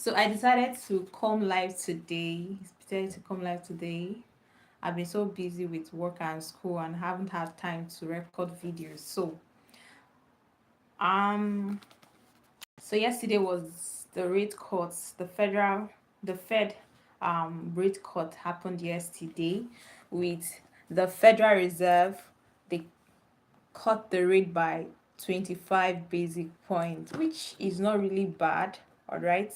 So I decided to come live today. Decided to come live today. I've been so busy with work and school and haven't had time to record videos. Um so yesterday was the rate cuts. The Fed rate cut happened yesterday with the Federal Reserve. They cut the rate by 25 basic points, which is not really bad. All right,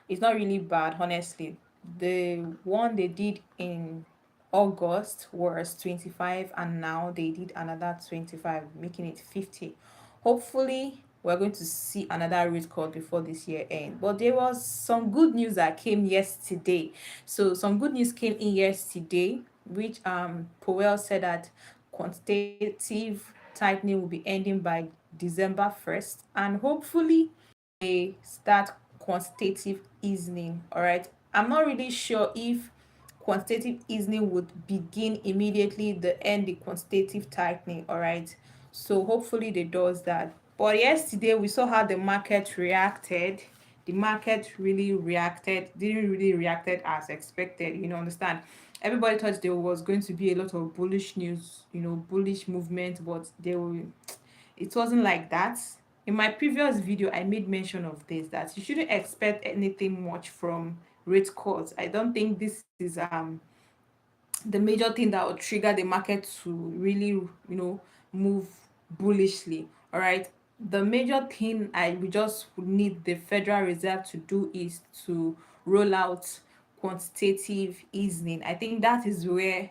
it's not really bad, honestly. The one they did in August was 25, and now they did another 25, making it 50. Hopefully we're going to see another rate cut before this year end. But there was some good news that came yesterday. So some good news came in yesterday, which Powell said that quantitative tightening will be ending by December 1st, and hopefully they start quantitative easing. All right, I'm not really sure if quantitative easing would begin immediately the end the quantitative tightening. All right, so hopefully they does that. But yesterday we saw how the market reacted. The market really reacted, didn't really reacted as expected, understand. Everybody thought there was going to be a lot of bullish news, bullish movement, but it wasn't like that. In my previous video, I made mention of this, that you shouldn't expect anything much from rate cuts. I don't think this is the major thing that will trigger the market to really, move bullishly. All right. The major thing I we just need the Federal Reserve to do is to roll out quantitative easing. I think that is where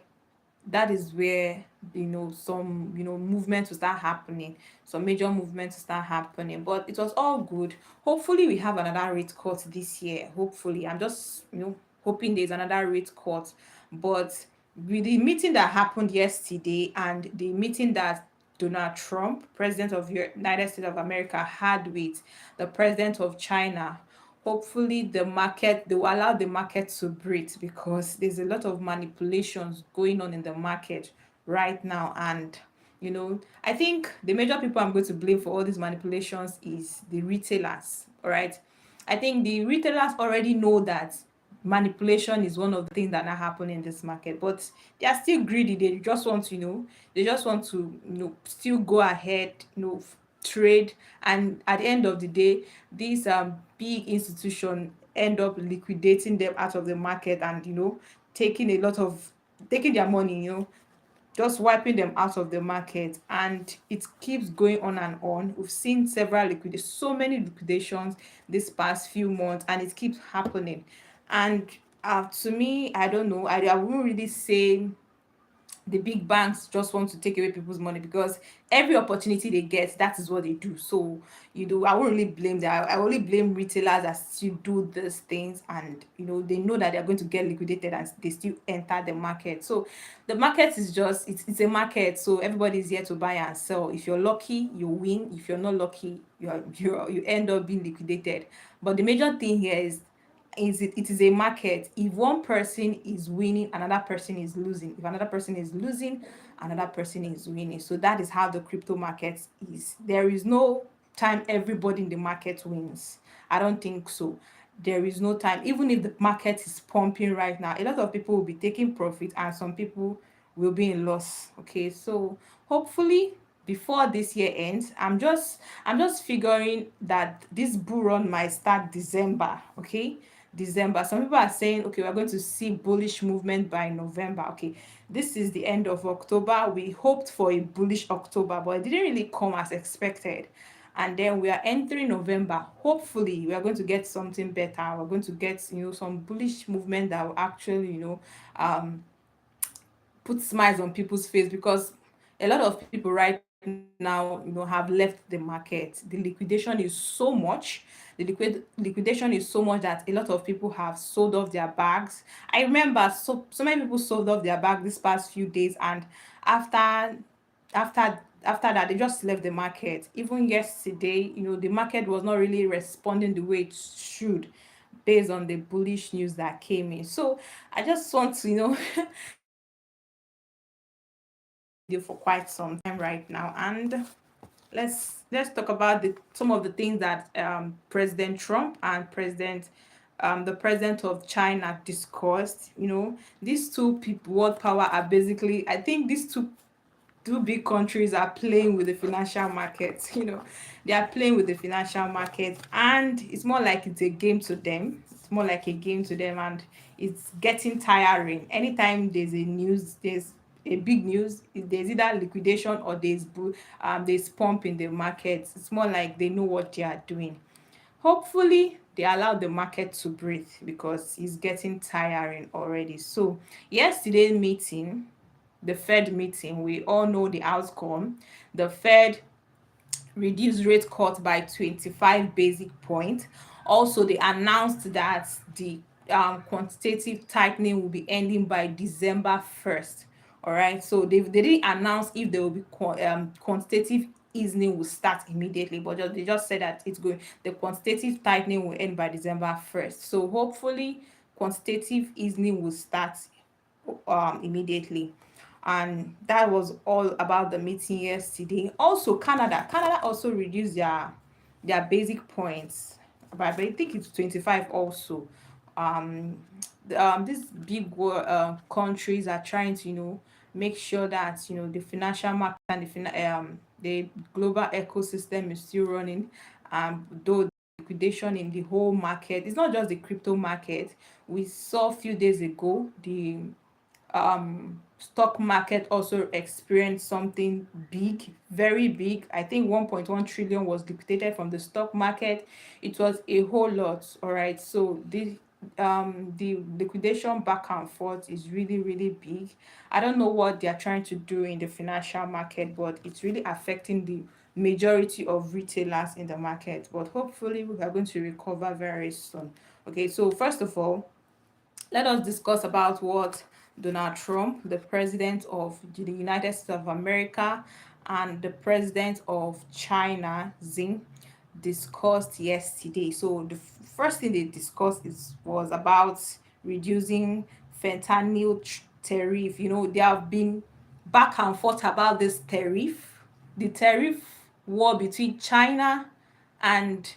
some movements will start happening, some major movements will start happening. But it was all good. Hopefully we have another rate cut this year. Hopefully, I'm just hoping there's another rate cut. But with the meeting that happened yesterday and the meeting that Donald Trump, president of the United States of America, had with the president of China, hopefully they will allow the market to breathe, because there's a lot of manipulations going on in the market right now. And I think the major people I'm going to blame for all these manipulations is the retailers. All right, I think the retailers already know that manipulation is one of the things that are happening in this market, but they are still greedy. They just want to still go ahead, trade. And at the end of the day, these big institution end up liquidating them out of the market, and taking a lot of taking their money, just wiping them out of the market. And it keeps going on and on. We've seen so many liquidations this past few months, and it keeps happening. And to me, I don't know, I wouldn't really say the big banks just want to take away people's money, because every opportunity they get, that is what they do. So I won't really blame them. I only blame retailers that still do these things, and they know that they're going to get liquidated and they still enter the market. So the market is just, it's a market, so everybody is here to buy and sell. If you're lucky, you win. If you're not lucky, you end up being liquidated. But the major thing here it is a market. If one person is winning, another person is losing. If another person is losing, another person is winning. So that is how the crypto market is. There is no time everybody in the market wins. I don't think so. There is no time. Even if the market is pumping right now, a lot of people will be taking profit and some people will be in loss. Okay, so hopefully before this year ends, I'm just figuring that this bull run might start December. Okay, December. Some people are saying, okay, we're going to see bullish movement by November. Okay, this is the end of October. We hoped for a bullish October, but it didn't really come as expected. And then we are entering November. Hopefully we are going to get something better. We're going to get some bullish movement that will actually put smiles on people's face, because a lot of people right now have left the market. The liquidation is so much. Liquidation is so much that a lot of people have sold off their bags. I remember so many people sold off their bag this past few days, and after after that they just left the market. Even yesterday, the market was not really responding the way it should, based on the bullish news that came in. So I just want to video for quite some time right now, and let's talk about some of the things that President Trump and President the president of China discussed. These two people, world power, are basically, I think these two big countries are playing with the financial markets. They are playing with the financial market, and it's more like it's a game to them. It's more like a game to them, and it's getting tiring. Anytime there's a big news, there's either liquidation or there's pump in the market. It's more like they know what they are doing. Hopefully they allow the market to breathe, because it's getting tiring already. So yesterday meeting, the Fed meeting, we all know the outcome. The Fed reduced rate cut by 25 basic points. Also, they announced that the quantitative tightening will be ending by December 1st. All right, so they didn't announce if there will be quantitative easing will start immediately, but they just said that the quantitative tightening will end by December 1st. So hopefully quantitative easing will start immediately. And that was all about the meeting yesterday. Also, Canada also reduced their basic points, but I think it's 25 also. These big countries are trying to make sure that the financial market and the global ecosystem is still running. Though liquidation in the whole market, it's not just the crypto market. We saw a few days ago the stock market also experienced something big, very big. I think 1.1 trillion was liquidated from the stock market. It was a whole lot. All right, so the liquidation back and forth is really, really big. I don't know what they are trying to do in the financial market, but it's really affecting the majority of retailers in the market. But hopefully we are going to recover very soon. Okay, so first of all, let us discuss about what Donald Trump, the president of the United States of America, and the president of China, Xi, discussed yesterday. So the first thing they discussed was about reducing fentanyl tariff. They have been back and forth about this tariff, the tariff war between China and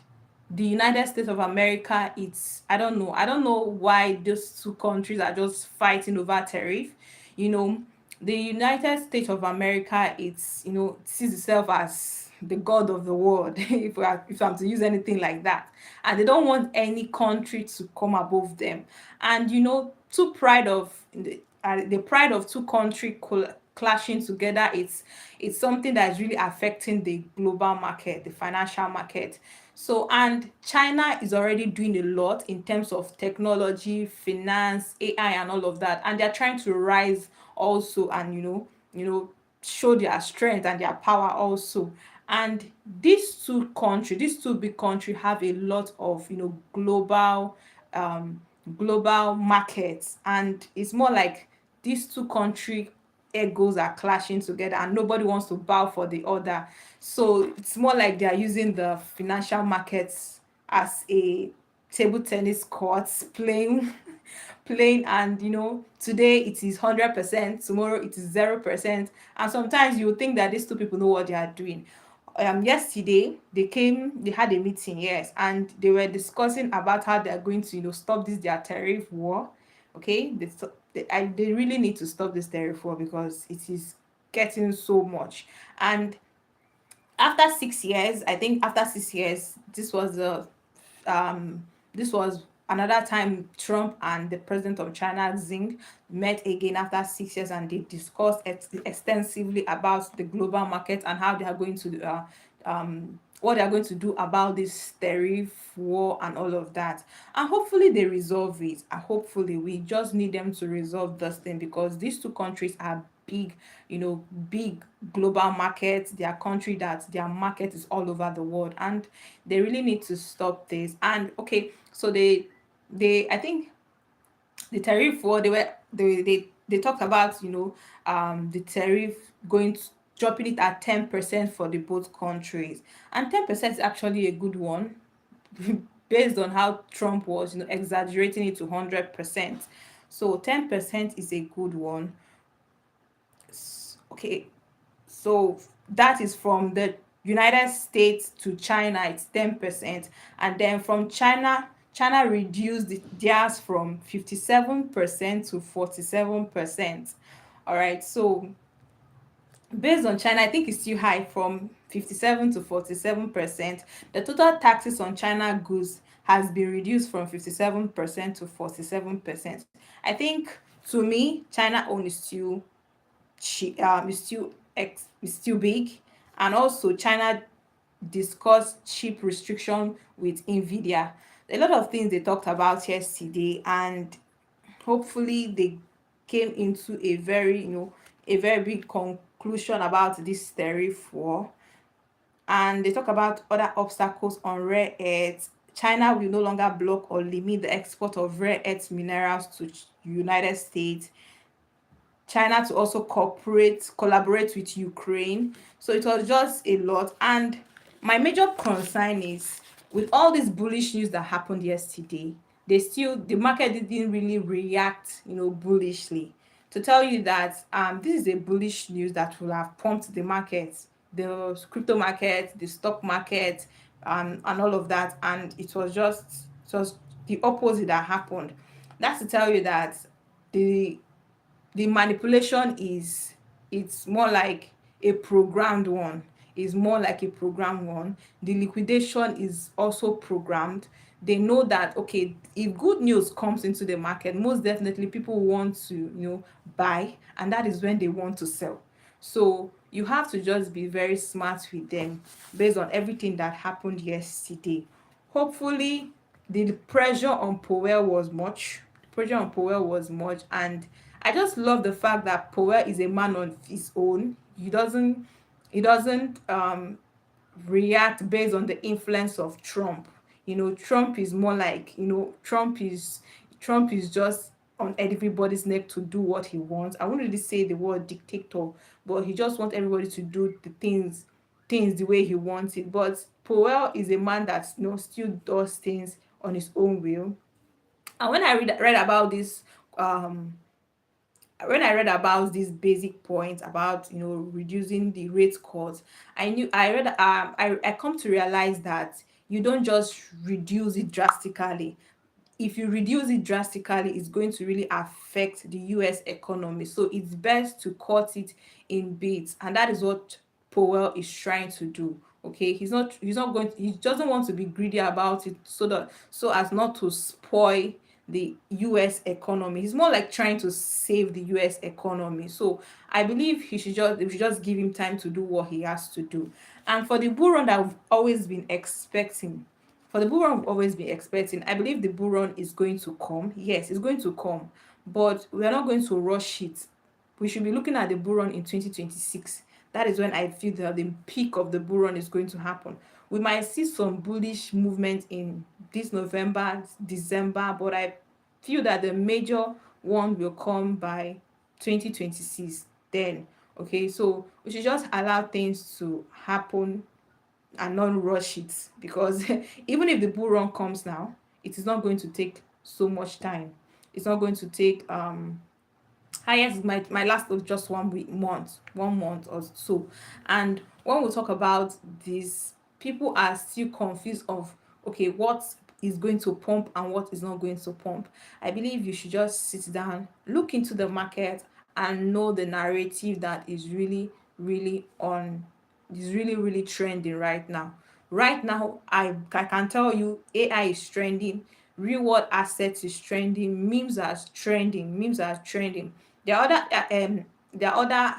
the United States of America. I don't know why those two countries are just fighting over tariff. you know the United States of America, sees itself as the god of the world, if I'm to use anything like that, and they don't want any country to come above them. And the pride of two country clashing together, it's something that is really affecting the global market, the financial market. So, and China is already doing a lot in terms of technology, finance, AI, and all of that, and they're trying to rise also, and show their strength and their power also. And these two big countries have a lot of um global markets, and it's more like these two country egos are clashing together, and nobody wants to bow for the other. So it's more like they are using the financial markets as a table tennis court, playing playing. And today it is 100%, tomorrow it is 0%, and sometimes you would think that these two people know what they are doing. Yesterday they had a meeting, yes, and they were discussing about how they are going to stop this their tariff war. Okay, they really need to stop this tariff war, because it is getting so much. And after 6 years, I think after 6 years, this was another time Trump and the president of China, Xi, met again after 6 years, and they discussed extensively about the global market and how they are going to what they are going to do about this tariff war and all of that. And hopefully they resolve it. And hopefully we just need them to resolve this thing, because these two countries are big, big global markets. They are country that their market is all over the world, and they really need to stop this. And okay, so I think the tariff war, they talked about the tariff going to dropping it at 10% for the both countries. And 10% is actually a good one, based on how Trump was exaggerating it to 100%. So 10% is a good one. Okay, so that is from the United States to China, it's 10%, and then from China China reduced theirs from 57% to 47%. All right, so based on China, I think it's still high from 57 to 47%. The total taxes on China goods has been reduced from 57% to 47%. I think to me, China own is still is still big, and also China discussed chip restriction with Nvidia. A lot of things they talked about yesterday, and hopefully they came into a very a very big conclusion about this tariff war. And they talk about other obstacles on rare earths. China will no longer block or limit the export of rare earth minerals to United States. China to also collaborate with Ukraine. So it was just a lot. And my major concern is, with all this bullish news that happened yesterday, the market didn't really react, bullishly. To tell you that this is a bullish news that will have pumped the market, the crypto market, the stock market, and all of that. And it was the opposite that happened. That's to tell you that the the manipulation is, it's more like a programmed one. Is more like a programmed one. The liquidation is also programmed. They know that, okay, if good news comes into the market, most definitely people want to buy, and that is when they want to sell. So you have to just be very smart with them based on everything that happened yesterday. Hopefully the pressure on Powell was much. Pressure on Powell was much, and I just love the fact that Powell is a man on his own. He doesn't react based on the influence of Trump. Trump is more like, Trump is just on everybody's neck to do what he wants. I won't really say the word dictator, but he just wants everybody to do the things the way he wants it. But Powell is a man that still does things on his own will. And when I read about this, um when I read about this basic point about reducing the rate cut, I read I come to realize that you don't just reduce it drastically. If you reduce it drastically, it's going to really affect the US economy. So it's best to cut it in bits, and that is what Powell is trying to do. Okay, he doesn't want to be greedy about it, so as not to spoil the US economy. He's more like trying to save the US economy. So I believe we should just give him time to do what he has to do. And for the bull run that we've always been expecting, I believe the bull run is going to come. Yes, it's going to come, but we are not going to rush it. We should be looking at the bull run in 2026. That is when I feel that the peak of the bull run is going to happen. We might see some bullish movement in this November, December, but I feel that the major one will come by 2026 then. Okay, so we should just allow things to happen and not rush it, because even if the bull run comes now, it is not going to take so much time. It's not going to take highest my last was just 1 month or so. And when we talk about this, people are still confused of, okay, what is going to pump and what is not going to pump. I believe you should just sit down, look into the market, and know the narrative that is really really trending right now. Right now, I can tell you AI is trending, real world assets is trending, memes are trending. There are other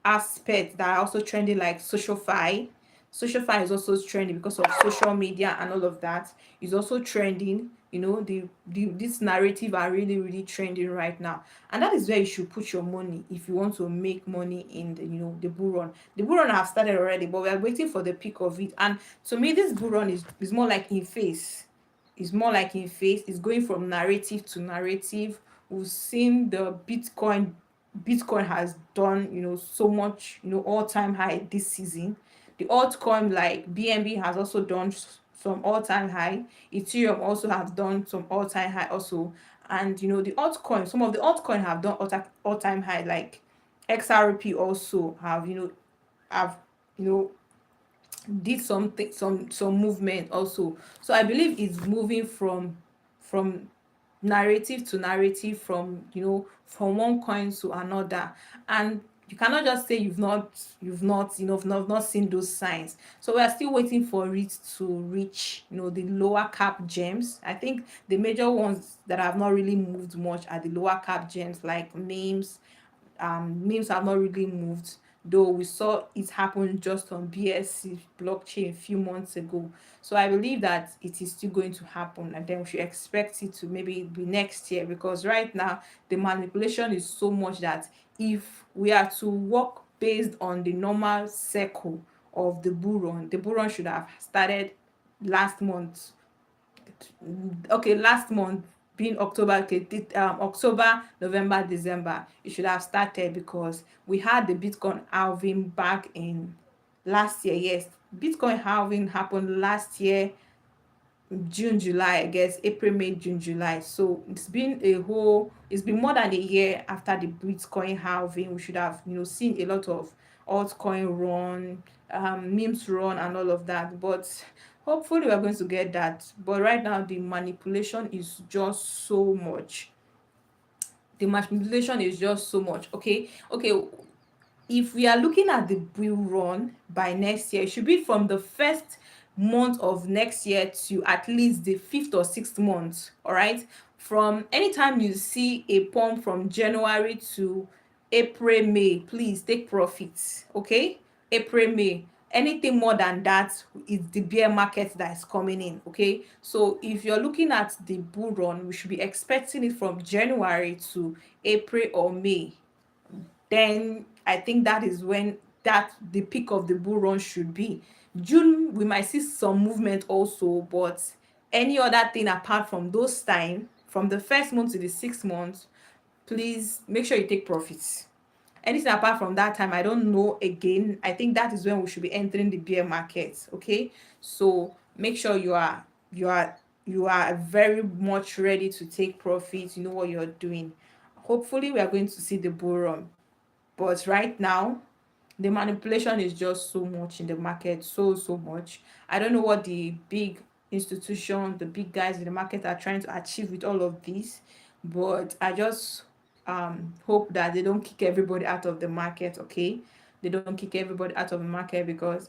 aspects that are also trending, like social fi is also trending because of social media, and all of that is also trending. This narrative are really really trending right now, and that is where you should put your money if you want to make money in the bull run. The bull run have started already, but we are waiting for the peak of it. And to me, this bull run is more like in phase. It's going from narrative to narrative. We've seen the Bitcoin has done so much, all-time high this season. The altcoin like BNB has also done some all-time high. Ethereum also have done some all-time high also. And some of the altcoin have done all-time high, like XRP also have you know did something, some movement also. So I believe it's moving from narrative to narrative, from from one coin to another. And you cannot just say you've not seen those signs. So we are still waiting for it to reach the lower cap gems. I think the major ones that have not really moved much are the lower cap gems, like memes. Memes have not really moved, though we saw it happen just on BSC blockchain a few months ago. So I believe that it is still going to happen, and then we should expect it to maybe be next year, because right now the manipulation is so much that if we are to work based on the normal cycle of the bull run should have started last month. Okay, last month being October. Okay, October, November, December, it should have started, because we had the Bitcoin halving back in last year. Yes, Bitcoin halving happened last year, June, July, I guess, April, May, June, July. So it's been more than a year after the Bitcoin halving. We should have, seen a lot of altcoin run, memes run, and all of that. But hopefully, we're going to get that. But right now, the manipulation is just so much. The manipulation is just so much. Okay, okay. If we are looking at the bull run by next year, it should be from the first month of next year to at least the fifth or sixth month. All right, from anytime you see a pump from January to April, May, please take profits. Okay, April, May, anything more than that is the bear market that is coming in. Okay, so if you're looking at the bull run, we should be expecting it from January to April or May. Then I think that is when that the peak of the bull run should be. June, we might see some movement also, but any other thing apart from those time, from the first month to the sixth month, please make sure you take profits. Anything apart from that time, I don't know. Again, I think that is when we should be entering the bear market. Okay, so make sure you are very much ready to take profits. You know what you're doing. Hopefully, we are going to see the bull run, but right now the manipulation is just so much in the market, so much. I don't know what the big institution, the big guys in the market are trying to achieve with all of this, but I just hope that they don't kick everybody out of the market. Okay, they don't kick everybody out of the market, because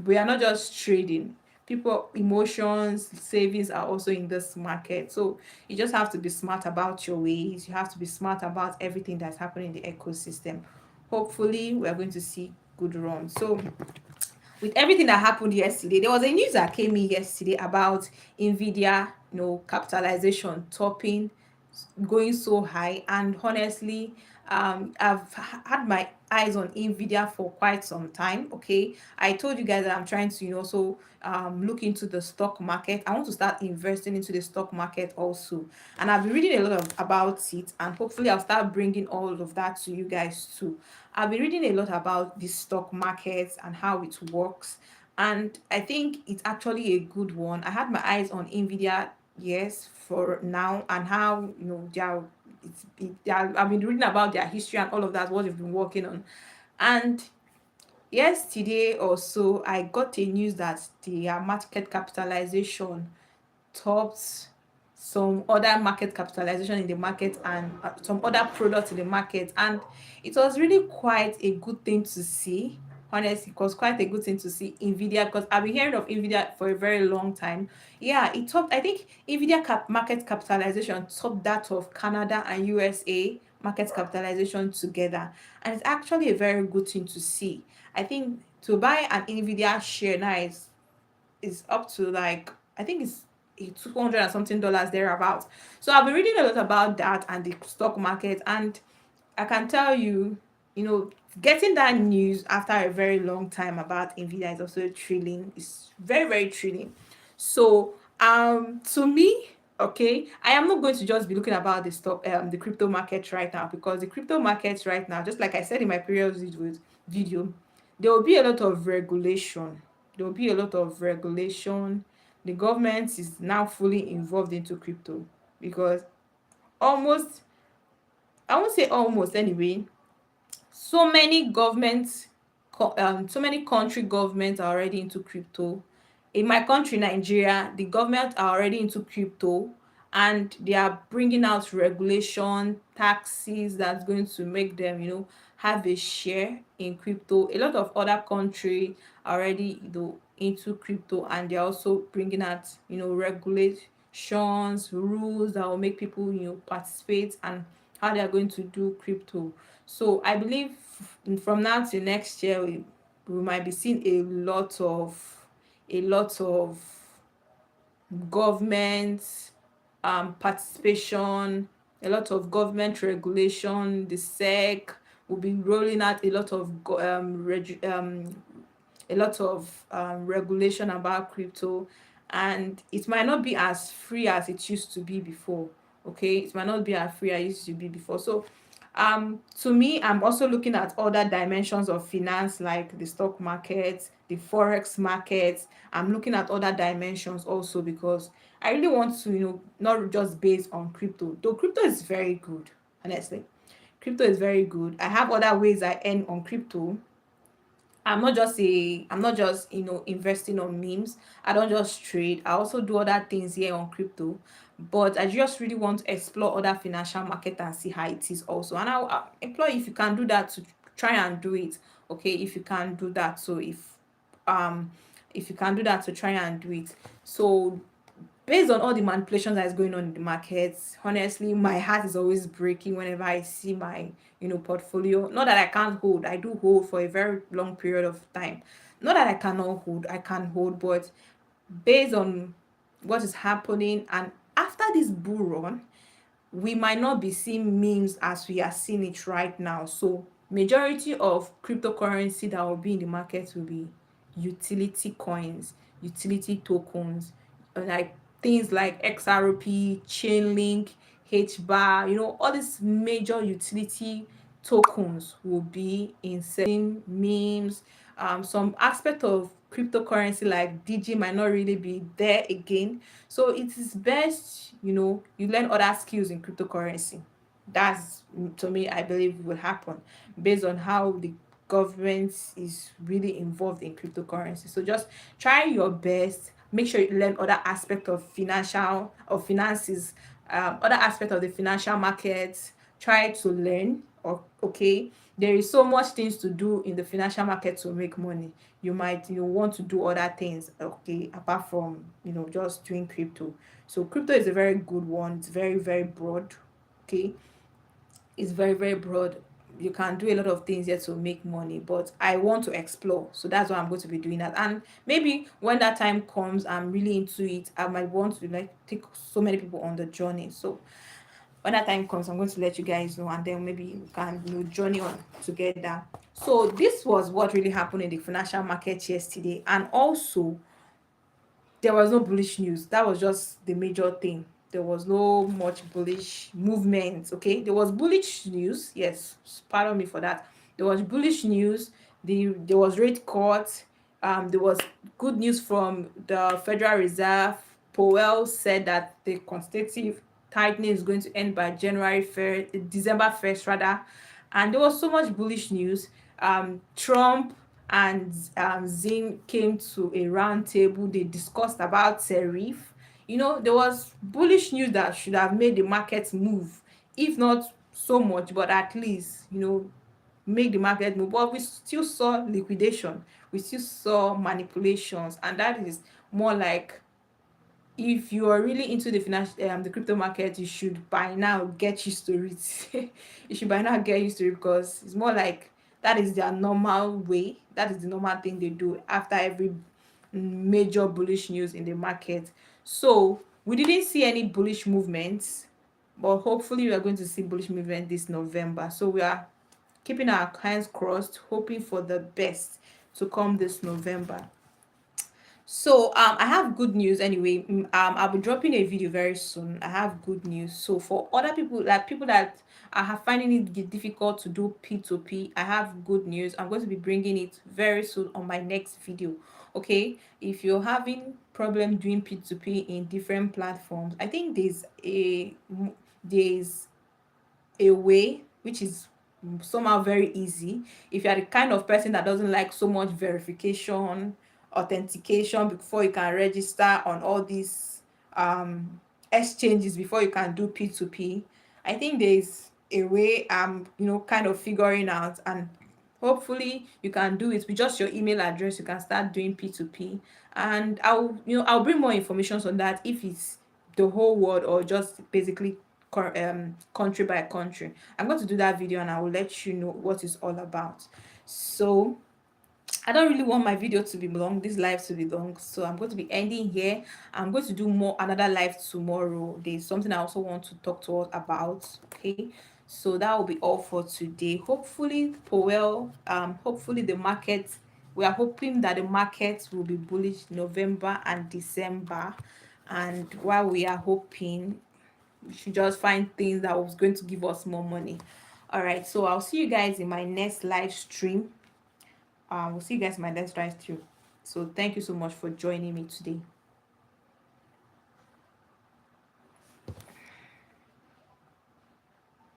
we are not just trading. People emotions, savings are also in this market. So you just have to be smart about your ways. You have to be smart about everything that's happening in the ecosystem. Hopefully we are going to see good run. So with everything that happened yesterday, there was a news that came in yesterday about Nvidia, capitalization topping, going so high. And honestly, I've had my eyes on Nvidia for quite some time. Okay, I told you guys that I'm trying to also look into the stock market. I want to start investing into the stock market also, and I've been reading a lot about it, and hopefully I'll start bringing all of that to you guys too. I've been reading a lot about the stock market and how it works, and I think it's actually a good one. I had my eyes on Nvidia, yes, for now, and how I've been reading about their history and all of that, what they've been working on. And yesterday or so, I got a news that their market capitalization topped some other market capitalization in the market, and some other products in the market. And it was really quite a good thing to see. Honestly, it was quite a good thing to see Nvidia, because I've been hearing of Nvidia for a very long time. Yeah, it topped. I think Nvidia market capitalization topped that of Canada and USA market capitalization together, and it's actually a very good thing to see. I think to buy an Nvidia share now is up to, like, I think it's 200 and something dollars thereabout. So I've been reading a lot about that and the stock market, and I can tell you, getting that news after a very long time about Nvidia is also thrilling. It's very, very thrilling. So to me, okay, I am not going to just be looking about the crypto market right now, because the crypto market right now, just like I said in my previous video, there will be a lot of regulation. There will be a lot of regulation. The government is now fully involved into crypto, because almost, I won't say almost anyway, so many government so many country governments are already into crypto. In my country, Nigeria, the government are already into crypto, and they are bringing out regulation, taxes that's going to make them, have a share in crypto. A lot of other country are already, into crypto, and they're also bringing out, regulations, rules that will make people, participate, and how they are going to do crypto. So I believe from now till next year, we might be seeing a lot of government participation, a lot of government regulation. The SEC will be rolling out a lot of regulation about crypto, and it might not be as free as it used to be before. Okay, it might not be as free as it used to be before. So to me, I'm also looking at other dimensions of finance, like the stock market, the forex market. I'm looking at other dimensions also, because I really want to, not just based on crypto, though crypto is very good. Honestly, crypto is very good. I have other ways I earn on crypto. I'm not just investing on memes. I don't just trade. I also do other things here on crypto. But I just really want to explore other financial market and see how it is also. And I'll employ you, if you can do that, to try and do it. Okay, if you can do that. So um if you can do that, to try and do it. So based on all the manipulations that is going on in the markets, honestly, my heart is always breaking whenever I see my, portfolio. Not that I can't hold, I do hold for a very long period of time. Not that I cannot hold, I can hold, but based on what is happening, and after this bull run, we might not be seeing memes as we are seeing it right now. So majority of cryptocurrency that will be in the market will be utility coins, utility tokens, like things like XRP, Chainlink, HBAR, all these major utility tokens will be in certain memes. Some aspect of cryptocurrency like DG might not really be there again. So it is best, you learn other skills in cryptocurrency. That's, to me, I believe will happen based on how the government is really involved in cryptocurrency. So just try your best. Make sure you learn other aspect of financial or finances, other aspect of the financial markets. Try to learn. Or okay, there is so much things to do in the financial market to make money. You might want to do other things, okay, apart from just doing crypto. So crypto is a very good one. It's very, very broad. Okay, it's very, very broad. You can do a lot of things here to make money, but I want to explore, so that's why I'm going to be doing that. And maybe when that time comes, I'm really into it, I might want to like take so many people on the journey. So when that time comes, I'm going to let you guys know, and then maybe we can journey on together. So this was what really happened in the financial market yesterday. And also, there was no bullish news. That was just the major thing. There was no much bullish movement. Okay, there was bullish news. Yes, pardon me for that. There was bullish news. There was rate cut. There was good news from the Federal Reserve. Powell said that the quantitative tightening is going to end by December 1st rather. And there was so much bullish news. Trump and Zing came to a round table. They discussed about tariff. There was bullish news that should have made the market move, if not so much, but at least make the market move. But we still saw liquidation, we still saw manipulations, and that is more like, if you are really into the crypto market, you should by now get used to it. You should by now get used to it, because it's more like that is their normal way. That is the normal thing they do after every major bullish news in the market. So we didn't see any bullish movements, but hopefully we are going to see bullish movement this November. So we are keeping our hands crossed, hoping for the best to come this November. So I have good news anyway. I'll be dropping a video very soon. I have good news. So for other people, like people that are finding it difficult to do P2P, I have good news. I'm going to be bringing it very soon on my next video. Okay, if you're having problem doing P2P in different platforms, I think there's a way which is somehow very easy. If you are the kind of person that doesn't like so much verification, authentication before you can register on all these exchanges, before you can do P2P, I think there's a way I'm kind of figuring out, and hopefully you can do it with just your email address. You can start doing P2P, and I'll bring more information on that, if it's the whole world or just basically country by country. I'm going to do that video and I will let you know what it's all about. So I don't really want my video to be long, this live to be long, so I'm going to be ending here. I'm going to do another live tomorrow. There's something I also want to talk to us about. Okay, so that will be all for today. Hopefully Powell, hopefully the market, we are hoping that the market will be bullish November and December. And while we are hoping, we should just find things that was going to give us more money. All right, so I'll see you guys in my next live stream. We'll see you guys in my next live stream. So thank you so much for joining me today.